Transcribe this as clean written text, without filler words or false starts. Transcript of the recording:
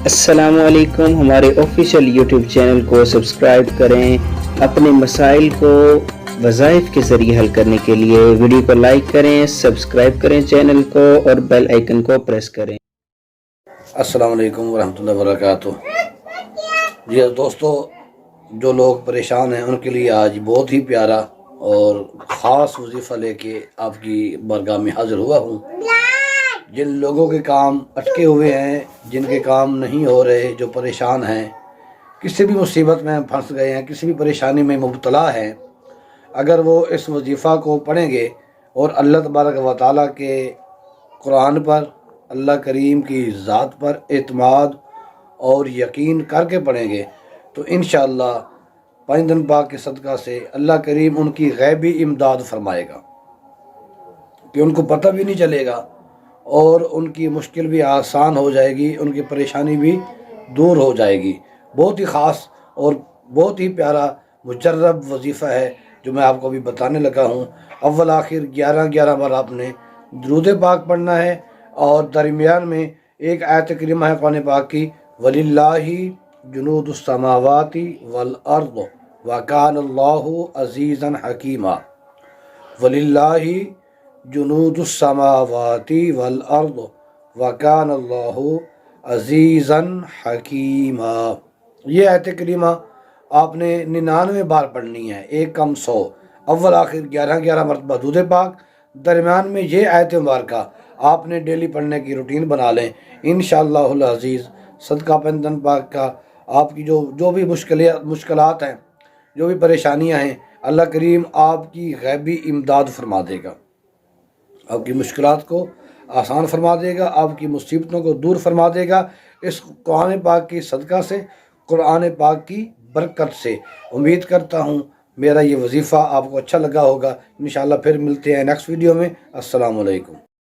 السلام علیکم، ہمارے آفیشیل یوٹیوب چینل کو سبسکرائب کریں۔ اپنے مسائل کو وظائف کے ذریعے حل کرنے کے لیے ویڈیو کو لائک کریں، سبسکرائب کریں چینل کو اور بیل آئیکن کو پریس کریں۔ السلام علیکم ورحمۃ اللہ وبرکاتہ۔ جی دوستو، جو لوگ پریشان ہیں ان کے لیے آج بہت ہی پیارا اور خاص وظیفہ لے کے آپ کی بارگاہ میں حاضر ہوا ہوں۔ جن لوگوں کے کام اٹکے ہوئے ہیں، جن کے کام نہیں ہو رہے، جو پریشان ہیں، کسی بھی مصیبت میں پھنس گئے ہیں، کسی بھی پریشانی میں مبتلا ہیں، اگر وہ اس وظیفہ کو پڑھیں گے اور اللہ تبارک و تعالیٰ کے قرآن پر، اللہ کریم کی ذات پر اعتماد اور یقین کر کے پڑھیں گے تو انشاءاللہ پانچ دن پاک کے صدقہ سے اللہ کریم ان کی غیبی امداد فرمائے گا کہ ان کو پتہ بھی نہیں چلے گا اور ان کی مشکل بھی آسان ہو جائے گی، ان کی پریشانی بھی دور ہو جائے گی۔ بہت ہی خاص اور بہت ہی پیارا مجرب وظیفہ ہے جو میں آپ کو ابھی بتانے لگا ہوں۔ اول آخر 11 بار آپ نے درود پاک پڑھنا ہے اور درمیان میں ایک آیت کریمہ ہے قرآن پاک کی، وَلِلَّهِ جُنُودُ السَّمَاوَاتِ وَالْأَرْضِ وَكَانَ اللَّهُ عَزِيزًا حَكِيمًا۔ وَلِلَّهِ جُنُودُ السَّمَاوَاتِ وَالْأَرْضِ وَكَانَ اللَّهُ عَزِيزًا حَكِيمًا۔ یہ آیت کریمہ آپ نے 99 بار پڑھنی ہے، ایک کم 100۔ اول آخر 11 مرتبہ درود پاک، درمیان میں یہ آیت مبارکہ آپ نے ڈیلی پڑھنے کی روٹین بنا لیں۔ انشاءاللہ العزیز صدقہ پندن پاک کا آپ کی جو بھی مشکلات ہیں، جو بھی پریشانیاں ہیں، اللہ کریم آپ کی غیبی امداد فرما دے گا، آپ کی مشکلات کو آسان فرما دے گا، آپ کی مصیبتوں کو دور فرما دے گا، اس قرآن پاک کی صدقہ سے، قرآن پاک کی برکت سے۔ امید کرتا ہوں میرا یہ وظیفہ آپ کو اچھا لگا ہوگا۔ انشاءاللہ پھر ملتے ہیں نیکسٹ ویڈیو میں۔ السلام علیکم۔